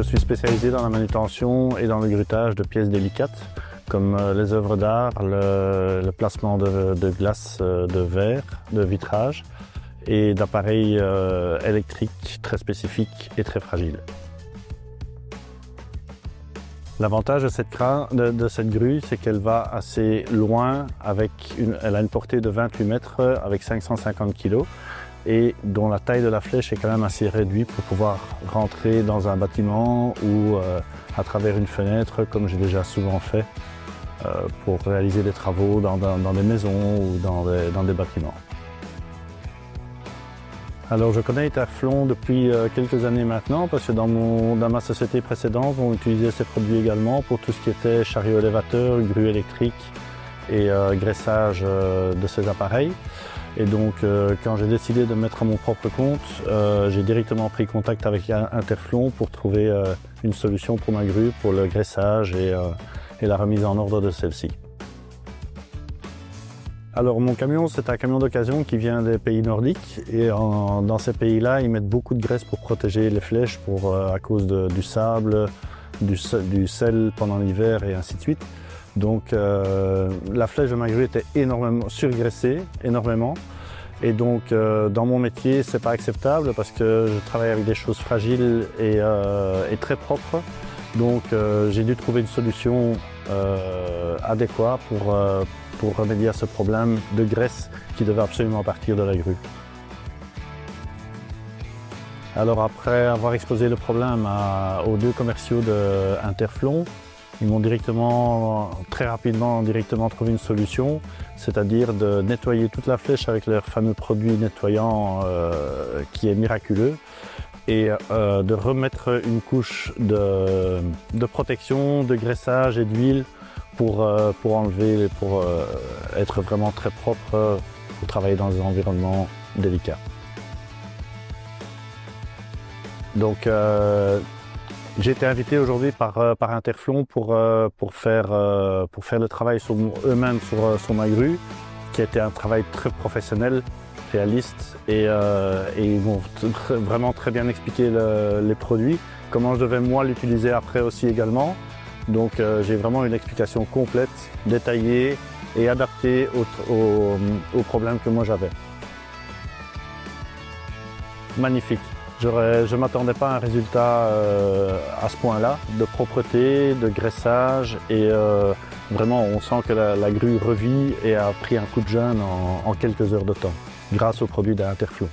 je suis spécialisé dans la manutention et dans le grutage de pièces délicates, comme les œuvres d'art, le placement de glace de verre, de vitrage et d'appareils électriques très spécifiques et très fragiles. L'avantage de cette grue, c'est qu'elle va assez loin, elle a une portée de 28 mètres avec 550 kg et dont la taille de la flèche est quand même assez réduite pour pouvoir rentrer dans un bâtiment ou à travers une fenêtre, comme j'ai déjà souvent fait, pour réaliser des travaux dans des maisons ou dans des bâtiments. Alors je connais Interflon depuis quelques années maintenant parce que dans ma société précédente, on utilisait ces produits également pour tout ce qui était chariot élévateur, grue électrique et graissage de ces appareils. Et donc quand j'ai décidé de me mettre à mon propre compte, j'ai directement pris contact avec Interflon pour trouver une solution pour ma grue, pour le graissage et la remise en ordre de celle-ci. Alors mon camion, c'est un camion d'occasion qui vient des pays nordiques et dans ces pays-là, ils mettent beaucoup de graisse pour protéger les flèches à cause du sable, du sel pendant l'hiver et ainsi de suite. Donc la flèche de ma grue était surgraissée énormément. Et donc dans mon métier, c'est pas acceptable parce que je travaille avec des choses fragiles et très propres. Donc j'ai dû trouver une solution adéquate pour remédier à ce problème de graisse qui devait absolument partir de la grue. Alors après avoir exposé le problème aux deux commerciaux d'Interflon, ils m'ont très rapidement trouvé une solution, c'est-à-dire de nettoyer toute la flèche avec leur fameux produit nettoyant qui est miraculeux et de remettre une couche de protection, de graissage et d'huile pour enlever, pour être vraiment très propre, pour travailler dans un environnement délicat. Donc j'ai été invité aujourd'hui par Interflon pour faire le travail eux-mêmes sur ma grue, qui a été un travail très professionnel, réaliste, et ils m'ont vraiment très bien expliqué les produits, comment je devais moi l'utiliser après aussi également. Donc j'ai vraiment une explication complète, détaillée et adaptée aux problèmes que moi j'avais. Magnifique. Je ne m'attendais pas à un résultat à ce point-là, de propreté, de graissage et vraiment on sent que la grue revit et a pris un coup de jeune en quelques heures de temps grâce aux produits d'Interflon.